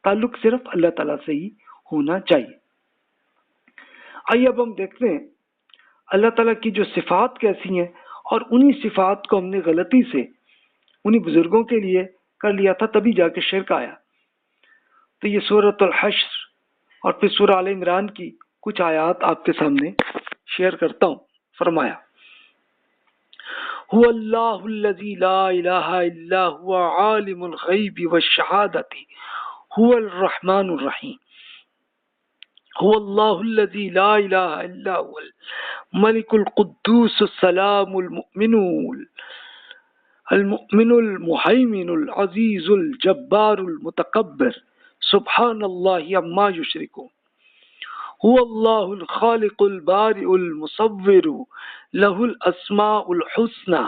تعلق صرف اللہ تعالیٰ سے ہی ہونا چاہیے۔ آئیے اب ہم دیکھتے ہیں اللہ تعالیٰ کی جو صفات کیسی ہیں، اور انہی صفات کو ہم نے غلطی سے انہی بزرگوں کے لیے کر لیا تھا، تبھی جا کے شرک آیا۔ تو یہ سورۃ الحشر اور پھر سورہ آل عمران کی کچھ آیات آپ کے سامنے شیئر کرتا ہوں۔ فرمایا هو اللہ الذی لا الہ الا هو عالم الغیب والشہادۃ هو الرحمن الرحیم هو اللہ الذی لا الہ الا هو الملک القدوس السلام المؤمن المہیمن العزیز الجبار المتکبر سبحان اللہ عما یشرکون هو اللہ الخالق البارئ المصور له الاسماء الحسنى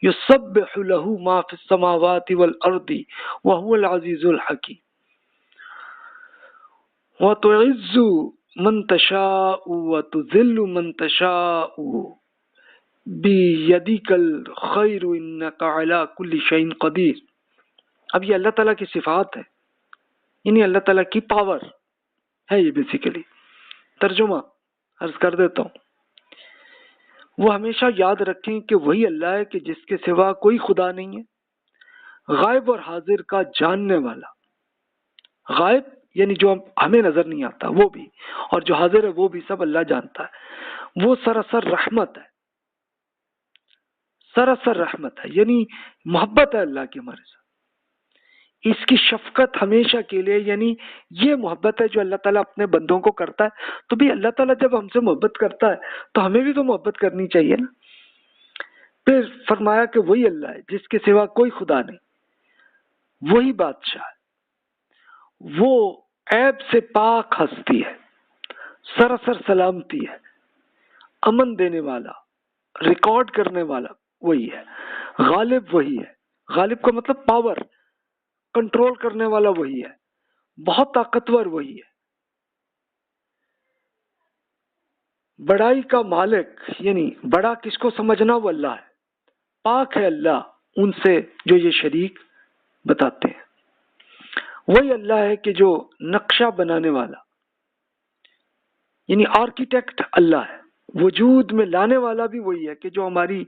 يسبح له ما في السماوات والارض وهو العزيز الحكيم وتعز من تشاء وتذل من تشاء بيدك الخير انك على كل شيء قدير۔ اب یہ اللہ تعالیٰ کی صفات ہے، یعنی اللہ تعالیٰ کی پاور ہے۔ یہ بیسیکلی ترجمہ عرض کر دیتا ہوں، وہ ہمیشہ یاد رکھیں کہ وہی اللہ ہے کہ جس کے سوا کوئی خدا نہیں ہے، غائب اور حاضر کا جاننے والا۔ غائب یعنی جو ہمیں نظر نہیں آتا وہ بھی، اور جو حاضر ہے وہ بھی، سب اللہ جانتا ہے۔ وہ سراسر رحمت ہے، سراسر رحمت ہے، یعنی محبت ہے اللہ کی ہمارے ساتھ، اس کی شفقت ہمیشہ کے لیے، یعنی یہ محبت ہے جو اللہ تعالیٰ اپنے بندوں کو کرتا ہے۔ تو بھی اللہ تعالیٰ جب ہم سے محبت کرتا ہے تو ہمیں بھی تو محبت کرنی چاہیے نا۔ پھر فرمایا کہ وہی اللہ ہے جس کے سوا کوئی خدا نہیں، وہی بادشاہ ہے، وہ عیب سے پاک ہستی ہے، سراسر سلامتی ہے، امن دینے والا، ریکارڈ کرنے والا وہی ہے، غالب وہی ہے۔ غالب کا مطلب پاور، کنٹرول کرنے والا وہی ہے، بہت طاقتور وہی ہے، بڑائی کا مالک، یعنی بڑا کس کو سمجھنا وہ اللہ ہے، پاک ہے اللہ ان سے جو یہ شریک بتاتے ہیں۔ وہی اللہ ہے کہ جو نقشہ بنانے والا، یعنی آرکیٹیکٹ اللہ ہے، وجود میں لانے والا بھی وہی ہے کہ جو ہماری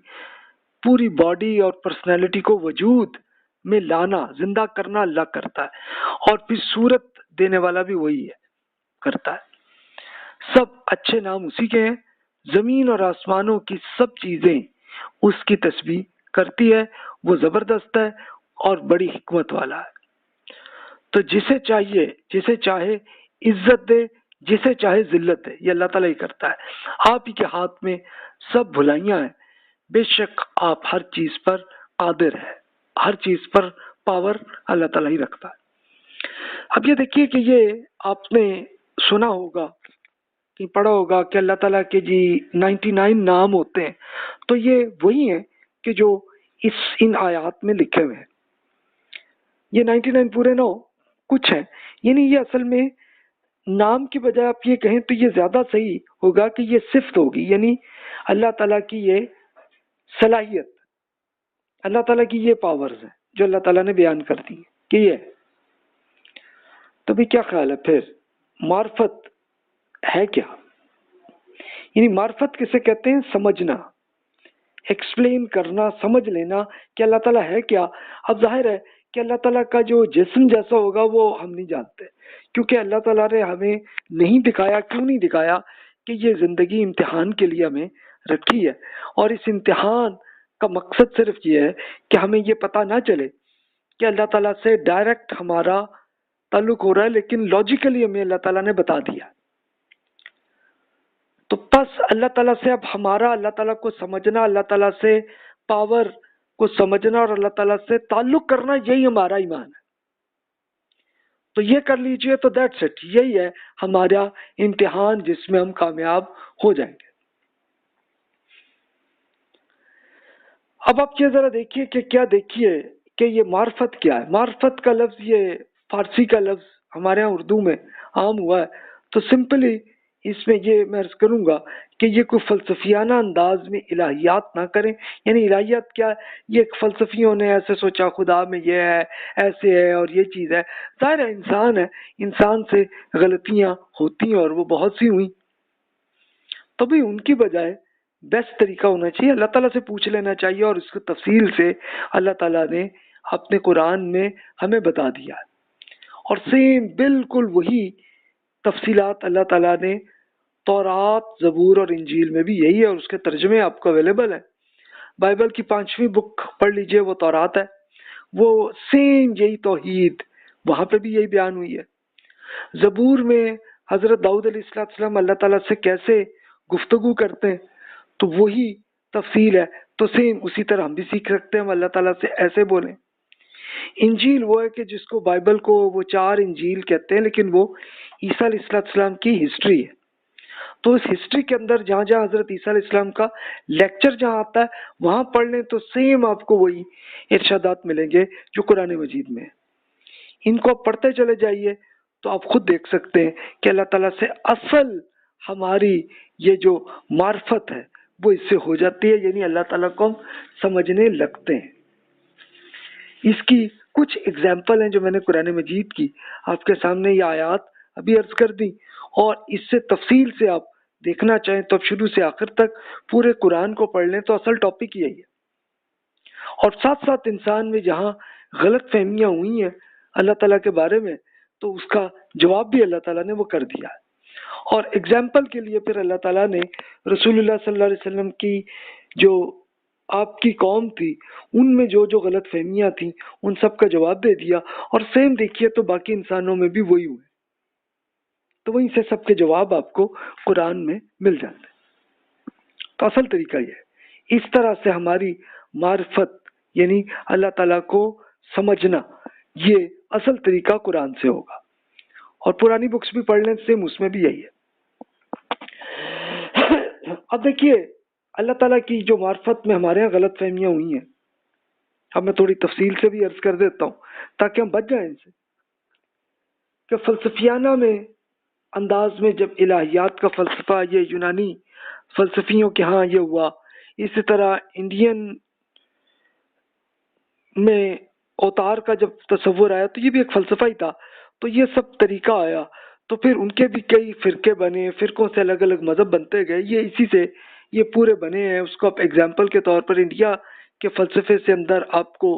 پوری باڈی اور پرسنالٹی کو وجود میں لانا، زندہ کرنا اللہ کرتا ہے، اور پھر صورت دینے والا بھی وہی ہے، کرتا ہے۔ سب اچھے نام اسی کے ہیں، زمین اور آسمانوں کی سب چیزیں اس کی تسبیح کرتی ہے، وہ زبردست ہے اور بڑی حکمت والا ہے۔ تو جسے چاہیے، جسے چاہے عزت دے، جسے چاہے ذلت دے، یہ اللہ تعالیٰ ہی کرتا ہے۔ آپ ہی کے ہاتھ میں سب بھلائیاں ہیں، بے شک آپ ہر چیز پر قادر ہے، ہر چیز پر پاور اللہ تعالیٰ ہی رکھتا ہے۔ اب یہ دیکھیے کہ یہ آپ نے سنا ہوگا کہ پڑھا ہوگا کہ اللہ تعالیٰ کے 99 نام ہوتے ہیں، تو یہ وہی ہیں کہ جو ان آیات میں لکھے ہوئے ہیں۔ یہ 99 پورے نہ ہو، کچھ ہیں، یعنی یہ اصل میں نام کی بجائے آپ یہ کہیں تو یہ زیادہ صحیح ہوگا کہ یہ صفت ہوگی، یعنی اللہ تعالیٰ کی یہ صلاحیت، اللہ تعالیٰ کی یہ پاورز ہیں جو اللہ تعالیٰ نے بیان کر دی کہ یہ۔ تو بھی کیا خیال ہے پھر معرفت ہے کیا؟ یعنی معرفت کسے کہتے ہیں؟ سمجھنا، ایکسپلین کرنا، سمجھ لینا کہ اللہ تعالیٰ ہے کیا۔ اب ظاہر ہے کہ اللہ تعالیٰ کا جو جسم جیسا ہوگا وہ ہم نہیں جانتے، کیونکہ اللہ تعالیٰ نے ہمیں نہیں دکھایا۔ کیوں نہیں دکھایا؟ کہ یہ زندگی امتحان کے لیے ہمیں رکھی ہے، اور اس امتحان کا مقصد صرف یہ ہے کہ ہمیں یہ پتہ نہ چلے کہ اللہ تعالیٰ سے ڈائریکٹ ہمارا تعلق ہو رہا ہے، لیکن لاجیکلی ہمیں اللہ تعالیٰ نے بتا دیا۔ تو پس اللہ تعالیٰ سے اب ہمارا اللہ تعالیٰ کو سمجھنا، اللہ تعالیٰ سے پاور کو سمجھنا اور اللہ تعالیٰ سے تعلق کرنا، یہی ہمارا ایمان ہے۔ تو یہ کر لیجئے تو دیٹس اٹ، یہی ہے ہمارا امتحان جس میں ہم کامیاب ہو جائیں گے۔ اب آپ یہ ذرا دیکھیے کہ کیا، دیکھیے کہ یہ معرفت کیا ہے۔ معرفت کا لفظ یہ فارسی کا لفظ ہمارے ہاں اردو میں عام ہوا ہے، تو سمپلی اس میں یہ میں عرض کروں گا کہ یہ کوئی فلسفیانہ انداز میں الہیات نہ کریں. یعنی الہیات کیا ہے؟ یہ ایک فلسفیوں نے ایسے سوچا خدا میں یہ ہے، ایسے ہے اور یہ چیز ہے. ظاہر ہے انسان ہے، انسان سے غلطیاں ہوتی ہیں اور وہ بہت سی ہوئی. تو بھی ان کی بجائے بیسٹ طریقہ ہونا چاہیے اللہ تعالیٰ سے پوچھ لینا چاہیے، اور اس کی تفصیل سے اللہ تعالیٰ نے اپنے قرآن میں ہمیں بتا دیا ہے. اور سیم بالکل وہی تفصیلات اللہ تعالیٰ نے تورات، زبور اور انجیل میں بھی یہی ہے، اور اس کے ترجمے آپ کو اویلیبل ہیں. بائبل کی 5ویں بک پڑھ لیجئے، وہ تورات ہے. وہ سیم یہی توحید وہاں پہ بھی یہی بیان ہوئی ہے. زبور میں حضرت داؤد علیہ السلام اللہ تعالیٰ سے کیسے گفتگو کرتے ہیں تو وہی تفصیل ہے. تو سیم اسی طرح ہم بھی سیکھ سکتے ہیں، ہم اللہ تعالیٰ سے ایسے بولیں. انجیل وہ ہے کہ جس کو بائبل کو وہ 4 انجیل کہتے ہیں، لیکن وہ عیسیٰ علیہ السلام کی ہسٹری ہے. تو اس ہسٹری کے اندر جہاں جہاں حضرت عیسیٰ علیہ السلام کا لیکچر جہاں آتا ہے وہاں پڑھ لیں تو سیم آپ کو وہی ارشادات ملیں گے جو قرآن مجید میں ہیں. ان کو آپ پڑھتے چلے جائیے تو آپ خود دیکھ سکتے ہیں کہ اللہ تعالیٰ سے اصل ہماری یہ جو معرفت ہے وہ اس سے ہو جاتی ہے. یعنی اللہ تعالیٰ کو ہم سمجھنے لگتے ہیں. اس کی کچھ اگزامپل ہیں جو میں نے قرآن مجید کی آپ کے سامنے یہ آیات ابھی عرض کر دی، اور اس سے تفصیل سے آپ دیکھنا چاہیں تو آپ شروع سے آخر تک پورے قرآن کو پڑھ لیں تو اصل ٹاپک یہی ہے. اور ساتھ ساتھ انسان میں جہاں غلط فہمیاں ہوئی ہیں اللہ تعالیٰ کے بارے میں تو اس کا جواب بھی اللہ تعالیٰ نے وہ کر دیا ہے. اور اگزامپل کے لیے پھر اللہ تعالیٰ نے رسول اللہ صلی اللہ علیہ وسلم کی جو آپ کی قوم تھی ان میں جو جو غلط فہمیاں تھیں ان سب کا جواب دے دیا. اور سیم دیکھیے تو باقی انسانوں میں بھی وہی ہوئے، تو وہیں سے سب کے جواب آپ کو قرآن میں مل جاتے ہیں. تو اصل طریقہ یہ ہے. اس طرح سے ہماری معرفت یعنی اللہ تعالیٰ کو سمجھنا یہ اصل طریقہ قرآن سے ہوگا. اور پرانی بکس بھی پڑھ لیں سیم اس میں بھی یہی ہے. اب دیکھیے اللہ تعالیٰ کی جو معرفت میں ہمارے یہاں غلط فہمیاں ہوئی ہیں، اب میں تھوڑی تفصیل سے بھی عرض کر دیتا ہوں تاکہ ہم بچ جائیں ان سے. کہ فلسفیانہ میں انداز میں جب الہیات کا فلسفہ یہ یونانی فلسفیوں کے ہاں یہ ہوا، اسی طرح انڈین میں اوتار کا جب تصور آیا تو یہ بھی ایک فلسفہ ہی تھا. تو یہ سب طریقہ آیا تو پھر ان کے بھی کئی فرقے بنے، فرقوں سے الگ الگ مذہب بنتے گئے. یہ اسی سے یہ پورے بنے ہیں. اس کو آپ ایگزامپل کے طور پر انڈیا کے فلسفے سے اندر آپ کو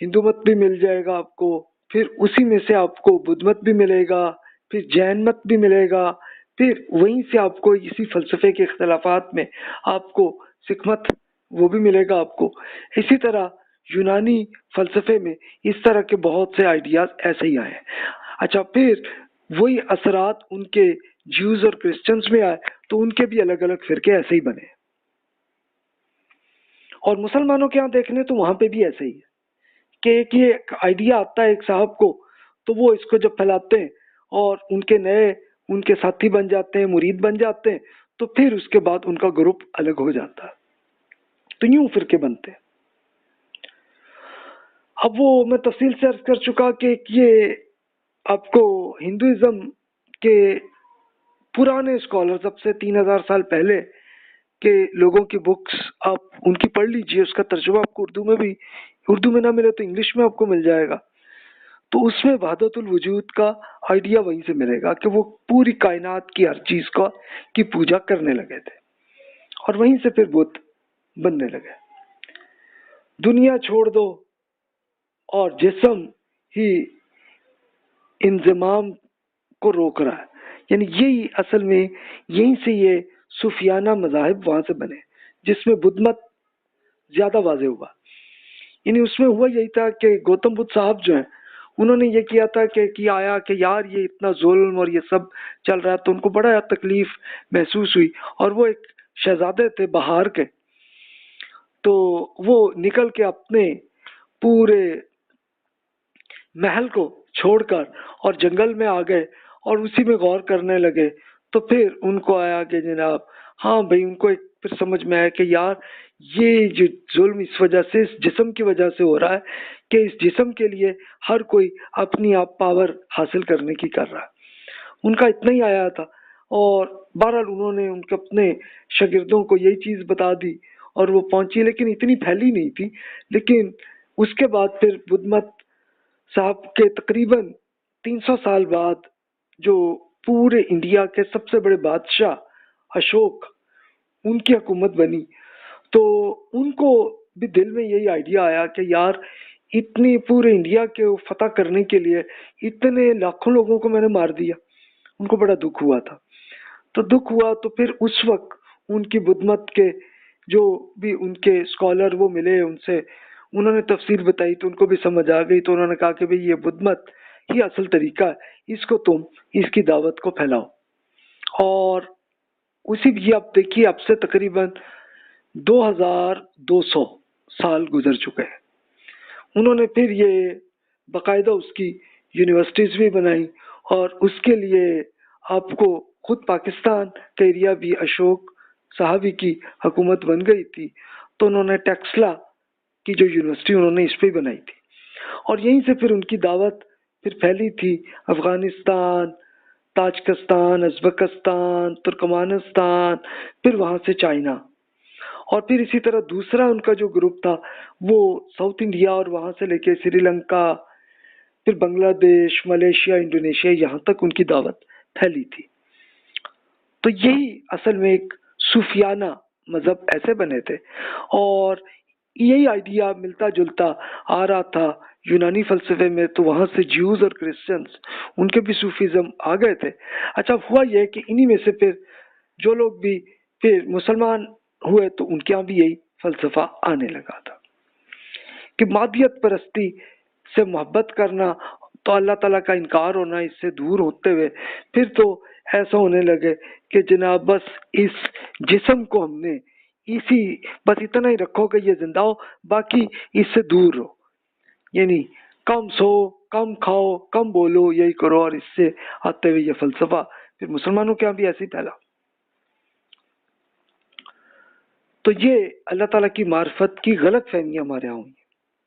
ہندو مت بھی مل جائے گا، آپ کو پھر اسی میں سے آپ کو بدھ مت بھی ملے گا، پھر جین مت بھی ملے گا، پھر وہیں سے آپ کو اسی فلسفے کے اختلافات میں آپ کو سکھ مت وہ بھی ملے گا آپ کو. اسی طرح یونانی فلسفے میں اس طرح کے بہت سے آئیڈیاز ایسے ہی آئے. اچھا پھر وہی اثرات ان کے جیوز اور کرسچنز میں آئے تو ان کے بھی الگ الگ فرقے ایسے ہی بنے. اور مسلمانوں کے ہاں دیکھنے تو وہاں پہ بھی ایسے ہی ہے کہ ایک یہ آئیڈیا آتا ہے ایک صاحب کو تو وہ اس کو جب پھیلاتے ہیں اور ان کے نئے ان کے ساتھی بن جاتے ہیں، مرید بن جاتے ہیں، تو پھر اس کے بعد ان کا گروپ الگ ہو جاتا ہے. تو یوں فرقے بنتے ہیں. اب وہ میں تفصیل سے عرض کر چکا کہ یہ آپ کو ہندوازم کے پرانے اسکالرز اب سے 3000 سال پہلے کے لوگوں کی بکس آپ ان کی پڑھ لیجئے. اس کا ترجمہ آپ کو اردو میں نہ ملے تو انگلش میں آپ کو مل جائے گا. تو اس میں وحدت الوجود کا آئیڈیا وہیں سے ملے گا کہ وہ پوری کائنات کی ہر چیز کی پوجا کرنے لگے تھے اور وہیں سے پھر بت بننے لگے. دنیا چھوڑ دو اور جسم ہی انضمام کو روک رہا ہے. یعنی یہی اصل میں یہیں سے یہ صوفیانہ مذاہب وہاں سے بنے جس میں بدھ مت زیادہ واضح ہوا. یعنی اس میں ہوا یہی تھا کہ گوتم بدھ صاحب جو ہیں انہوں نے یہ کیا تھا کہ آیا کہ یار یہ اتنا ظلم اور یہ سب چل رہا ہے تو ان کو بڑا تکلیف محسوس ہوئی. اور وہ ایک شہزادے تھے بہار کے، تو وہ نکل کے اپنے پورے محل کو چھوڑ کر اور جنگل میں آ گئے اور اسی میں غور کرنے لگے. تو پھر ان کو آیا کہ جناب ہاں بھائی، ان کو ایک پھر سمجھ میں آیا کہ یار یہ جو ظلم اس وجہ سے اس جسم کی وجہ سے ہو رہا ہے کہ اس جسم کے لیے ہر کوئی اپنی آپ پاور حاصل کرنے کی کر رہا ہے. ان کا اتنا ہی آیا تھا. اور بہرحال انہوں نے ان کے اپنے شاگردوں کو یہی چیز بتا دی اور وہ پہنچی، لیکن اتنی پھیلی نہیں تھی. لیکن اس کے بعد پھر بدھ مت صاحب کے تقریباً 300 سال بعد جو پورے انڈیا کے سب سے بڑے بادشاہ اشوک، ان کی حکومت بنی، تو ان کو بھی دل میں یہی آئیڈیا آیا کہ یار اتنی پورے انڈیا کے فتح کرنے کے لیے اتنے لاکھوں لوگوں کو میں نے مار دیا. ان کو بڑا دکھ ہوا تھا. تو دکھ ہوا تو پھر اس وقت ان کی بدھ مت کے جو بھی ان کے اسکالر وہ ملے، ان سے انہوں نے تفسیر بتائی تو ان کو بھی سمجھ آ گئی. تو انہوں نے کہا کہ بھئی یہ بدھ مت ہی اصل طریقہ ہے، اس کو تم اس کی دعوت کو پھیلاؤ. اور اسی بھی آپ دیکھیے اب سے تقریباً 2200 سال گزر چکے ہیں. انہوں نے پھر یہ باقاعدہ اس کی یونیورسٹیز بھی بنائی، اور اس کے لیے آپ کو خود پاکستان کا ایریا بھی اشوک صاحبی کی حکومت بن گئی تھی، تو انہوں نے ٹیکسلا کی جو یونیورسٹی انہوں نے اس پہ بنائی تھی. اور یہیں سے پھر ان کی دعوت پھر پھیلی تھی افغانستان، تاجکستان، ازبکستان، ترکمانستان، پھر وہاں سے چائنا. اور پھر اسی طرح دوسرا ان کا جو گروپ تھا وہ ساؤتھ انڈیا اور وہاں سے لے کے سری لنکا، پھر بنگلہ دیش، ملیشیا، انڈونیشیا، یہاں تک ان کی دعوت پھیلی تھی. تو یہی اصل میں ایک صوفیانہ مذہب ایسے بنے تھے. اور یہی آئیڈیا ملتا جلتا آ رہا تھا یونانی فلسفے میں، تو وہاں سے جیوز اور کرسچنز ان کے بھی صوفیزم آ گئے تھے. اچھا ہوا یہ کہ انہی میں سے پھر جو لوگ بھی پھر مسلمان ہوئے تو ان کے یہاں بھی یہی فلسفہ آنے لگا تھا کہ مادیت پرستی سے محبت کرنا تو اللہ تعالیٰ کا انکار ہونا، اس سے دور ہوتے ہوئے پھر تو ایسا ہونے لگے کہ جناب بس اس جسم کو ہم نے بس اتنا ہی رکھو کہ یہ زندہ ہو، باقی اس سے دور رہو، یعنی کم سو، کم کھاؤ، کم بولو، یہی کرو. اور اس سے آتے ہوئے یہ فلسفہ پھر مسلمانوں کے یہاں بھی ایسے ہی پھیلا. تو یہ اللہ تعالیٰ کی معرفت کی غلط فہمیاں ہمارے یہاں ہوئی.